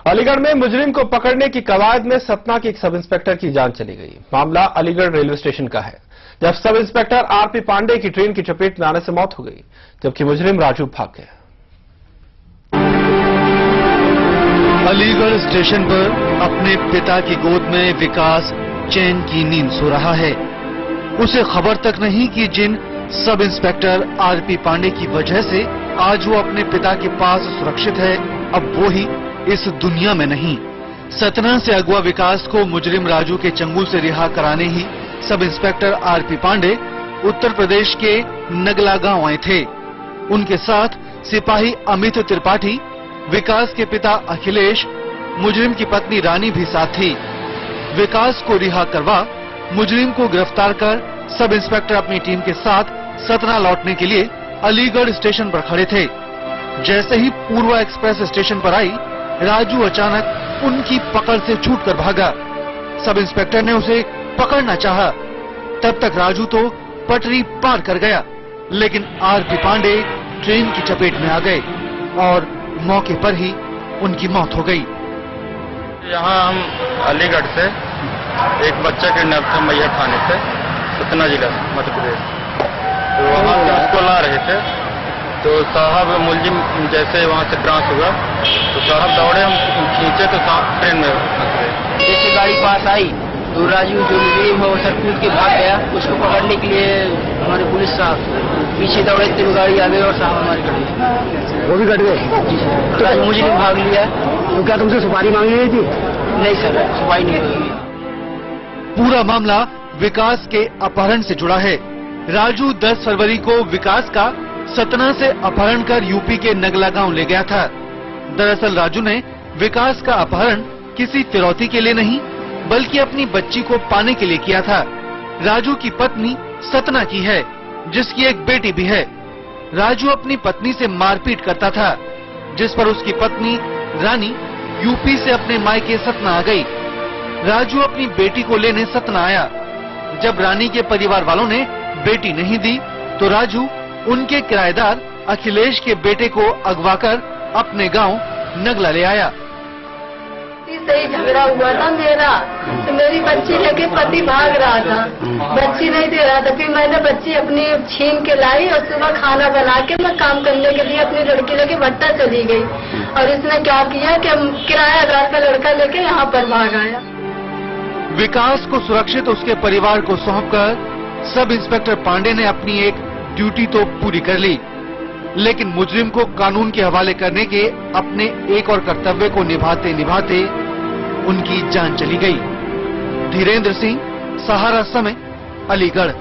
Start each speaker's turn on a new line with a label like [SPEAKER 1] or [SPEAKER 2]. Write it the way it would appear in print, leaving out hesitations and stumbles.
[SPEAKER 1] अलीगढ़ में मुजरिम को पकड़ने की कवायद में सतना के एक सब इंस्पेक्टर की जान चली गई। मामला अलीगढ़ रेलवे स्टेशन का है, जब सब इंस्पेक्टर आरपी पांडे की ट्रेन की चपेट में आने से मौत हो गई, जबकि मुजरिम राजू भाग गया।
[SPEAKER 2] अलीगढ़ स्टेशन पर अपने पिता की गोद में विकास चैन की नींद सो रहा है। उसे खबर तक नहीं कि जिन सब इंस्पेक्टर आरपी पांडे की वजह से आज वो अपने पिता के पास सुरक्षित है, अब वो ही इस दुनिया में नहीं। सतना से अगवा विकास को मुजरिम राजू के चंगुल से रिहा कराने ही sub inspector RP Pandey Uttar Pradesh के नगला गांव आए थे। उनके साथ सिपाही अमित त्रिपाठी, विकास के पिता अखिलेश, मुजरिम की पत्नी रानी भी साथ थी। विकास को रिहा करवा मुजरिम को गिरफ्तार कर सब इंस्पेक्टर अपनी टीम के साथ सतना लौटने के लिए अलीगढ़ स्टेशन पर खड़े थे। जैसे ही पूर्वा एक्सप्रेस स्टेशन पर आई, राजू अचानक उनकी पकड़ से छूटकर भागा। सब इंस्पेक्टर ने उसे पकड़ना चाहा, तब तक राजू तो पटरी पार कर गया, लेकिन आरपी पांडे ट्रेन की चपेट में आ गए और मौके पर ही उनकी मौत हो गई।
[SPEAKER 3] यहाँ हम अलीगढ़ से एक बच्चा किडनैप थे मैहर थाने से, सतना जिला मध्य प्रदेश। तो वहाँ से उसको ला रहे थे, तो साहब मुलजिम जैसे वहाँ से क्रॉस हुआ तो साहब दौड़े, हम खींचे तो ट्रेन में फंस गए।
[SPEAKER 4] जैसे गाड़ी पास आई तो राजू जो मुजरिम है वो सर कूद के भाग गया। उसको पकड़ने के लिए हमारे पुलिस साहब पीछे दौड़े थे, गाड़ी आ गई और साहब हमारे कट गए।
[SPEAKER 5] वो भी कट गए?
[SPEAKER 4] तो राजू मुजरिम भाग लिया।
[SPEAKER 5] तो क्या तुमसे सुपारी मांग ली थी?
[SPEAKER 4] नहीं सर, सुपारी नहीं हुई।
[SPEAKER 2] पूरा मामला विकास के अपहरण से जुड़ा है। राजू 10 फरवरी को विकास का सतना से अपहरण कर यूपी के नगला गांव ले गया था। दरअसल राजू ने विकास का अपहरण किसी फिरौती के लिए नहीं, बल्कि अपनी बच्ची को पाने के लिए किया था। राजू की पत्नी सतना की है, जिसकी एक बेटी भी है। राजू अपनी पत्नी से मारपीट करता था, जिस पर उसकी पत्नी रानी यूपी से अपने मायके सतना आ गई। राजू अपनी बेटी को लेने सतना आया। जब रानी के परिवार वालों ने बेटी नहीं दी, तो राजू उनके किराएदार अखिलेश के बेटे को अगवाकर अपने गांव नगला ले आया।
[SPEAKER 6] से ही झगड़ा हुआ था मेरा, तो मेरी बच्ची लेके पति भाग रहा था, बच्ची नहीं दे रहा था। फिर मैंने बच्ची अपनी छीन के लाई और सुबह खाना बना के मैं काम करने के लिए अपनी लड़की लेके भट्टा चली गई। और इसने क्या किया कि किराएदार का लड़का लेके यहाँ पर भाग आया।
[SPEAKER 2] विकास को सुरक्षित उसके परिवार को सौंपकर सब इंस्पेक्टर पांडे ने अपनी एक ड्यूटी तो पूरी कर ली, लेकिन मुजरिम को कानून के हवाले करने के अपने एक और कर्तव्य को निभाते निभाते उनकी जान चली गई। धीरेन्द्र सिंह, सहारा समय, अलीगढ़।